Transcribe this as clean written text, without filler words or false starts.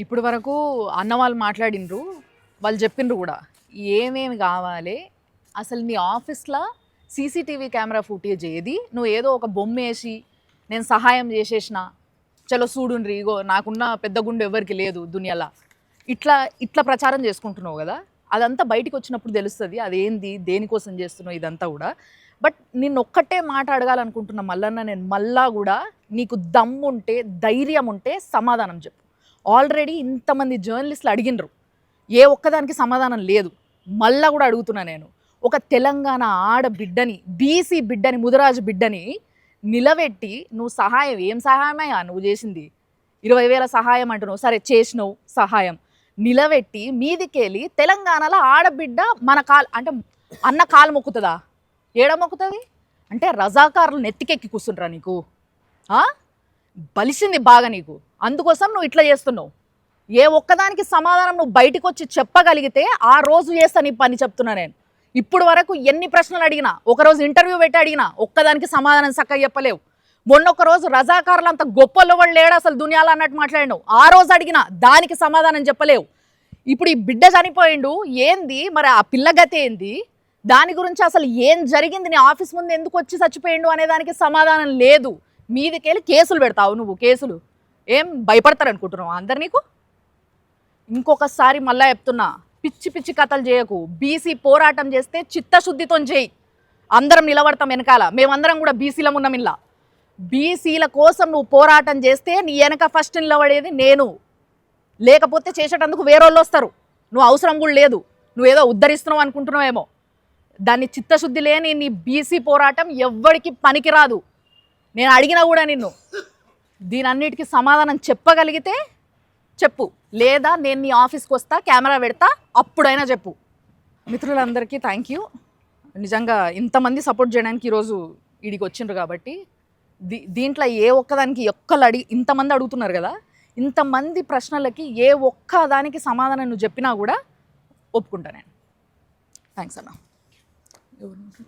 ఇప్పుడు వరకు అన్న వాళ్ళు మాట్లాడిండ్రు, వాళ్ళు చెప్పిండ్రు కూడా ఏమేమి కావాలి అసలు నీ ఆఫీస్లో సీసీటీవీ కెమెరా ఫుటేజ్ ఏది, నువ్వు ఏదో ఒక బొమ్మ వేసి నేను సహాయం చేసేసిన చలో చూడుండ్రి ఇగో నాకున్న పెద్ద గుండె ఎవరికి లేదు దునియాలా ఇట్లా ఇట్లా ప్రచారం చేసుకుంటున్నావు కదా, అదంతా బయటికి వచ్చినప్పుడు తెలుస్తుంది అదేంది దేనికోసం చేస్తున్నావు ఇదంతా కూడా. బట్ నిన్ను ఒక్కటే మాట అడగాలనుకుంటున్నా మల్లన్న, నేను మళ్ళా కూడా నీకు దమ్ముంటే ధైర్యం ఉంటే సమాధానం చెప్పు. ఆల్రెడీ ఇంతమంది జర్నలిస్టులు అడిగినరు, ఏ ఒక్కదానికి సమాధానం లేదు. మళ్ళా కూడా అడుగుతున్నా నేను, ఒక తెలంగాణ ఆడబిడ్డని బీసీ బిడ్డని ముదిరాజు బిడ్డని నిలబెట్టి నువ్వు సహాయం, ఏం సహాయమయ్యా నువ్వు చేసింది? 20,000 సహాయం అంటున్నావు, సరే చేసినావు సహాయం, నిలబెట్టి మీదికెళ్ళి తెలంగాణలో ఆడబిడ్డ మన అంటే అన్న కాలు మొక్కుతుందా? ఏడ మొక్కుతుంది అంటే రజాకారులు నెత్తికెక్కి కూర్చుంటారా నీకు? బలిసింది బాగా నీకు, అందుకోసం నువ్వు ఇట్లా చేస్తున్నావు. ఏ ఒక్కదానికి సమాధానం నువ్వు బయటకు వచ్చి చెప్పగలిగితే ఆ రోజు చేస్తా నీ పని చెప్తున్నా నేను. ఇప్పుడు వరకు ఎన్ని ప్రశ్నలు అడిగినా, ఒకరోజు ఇంటర్వ్యూ పెట్టి అడిగినా ఒక్కదానికి సమాధానం చక్కగా చెప్పలేవు. మొన్నొక్క రోజు రజాకారులు అంత గొప్పలు వాళ్ళు లేడు అసలు దునియాలో అన్నట్టు మాట్లాడినావు, ఆ రోజు అడిగినా దానికి సమాధానం చెప్పలేవు. ఇప్పుడు ఈ బిడ్డ చనిపోయిండు ఏంది మరి, ఆ పిల్లగతి ఏంది, దాని గురించి అసలు ఏం జరిగింది, నీ ఆఫీస్ ముందు ఎందుకు వచ్చి చచ్చిపోయిండు అనే దానికి సమాధానం లేదు. మీదికెళ్ళి కేసులు పెడతావు నువ్వు. కేసులు ఏం భయపడతారు అనుకుంటున్నావు అందరు నీకు? ఇంకొకసారి మళ్ళా చెప్తున్నా, పిచ్చి పిచ్చి కథలు చేయకు. బీసీ పోరాటం చేస్తే చిత్తశుద్ధితో చేయి, అందరం నిలబడతాం వెనకాల. మేమందరం కూడా బీసీలం ఉన్నాం. ఇలా బీసీల కోసం నువ్వు పోరాటం చేస్తే నీ వెనక ఫస్ట్ నిలబడేది నేను, లేకపోతే చేసేటందుకు వేరేళ్ళు వస్తారు. నువ్వు అవసరం కూడా లేదు, నువ్వేదో ఉద్ధరిస్తున్నావు అనుకుంటున్నావేమో. దాన్ని చిత్తశుద్ధి లేని నీ బీసీ పోరాటం ఎవ్వడికి పనికిరాదు. నేను అడిగినా కూడా నిన్ను దీని అన్నిటికీ సమాధానం చెప్పగలిగితే చెప్పు, లేదా నేను నీ ఆఫీస్కి వస్తా, కెమెరా పెడతా, అప్పుడైనా చెప్పు. మిత్రులందరికీ థ్యాంక్ యూ. నిజంగా ఇంతమంది సపోర్ట్ చేయడానికి ఈరోజు వీడికి వచ్చిండ్రు కాబట్టి. దీంట్లో ఏ ఒక్కదానికి ఇంతమంది అడుగుతున్నారు కదా, ఇంతమంది ప్రశ్నలకి ఏ ఒక్కదానికి సమాధానం నువ్వు చెప్పినా కూడా ఒప్పుకుంటా నేను. థ్యాంక్స్ అన్న.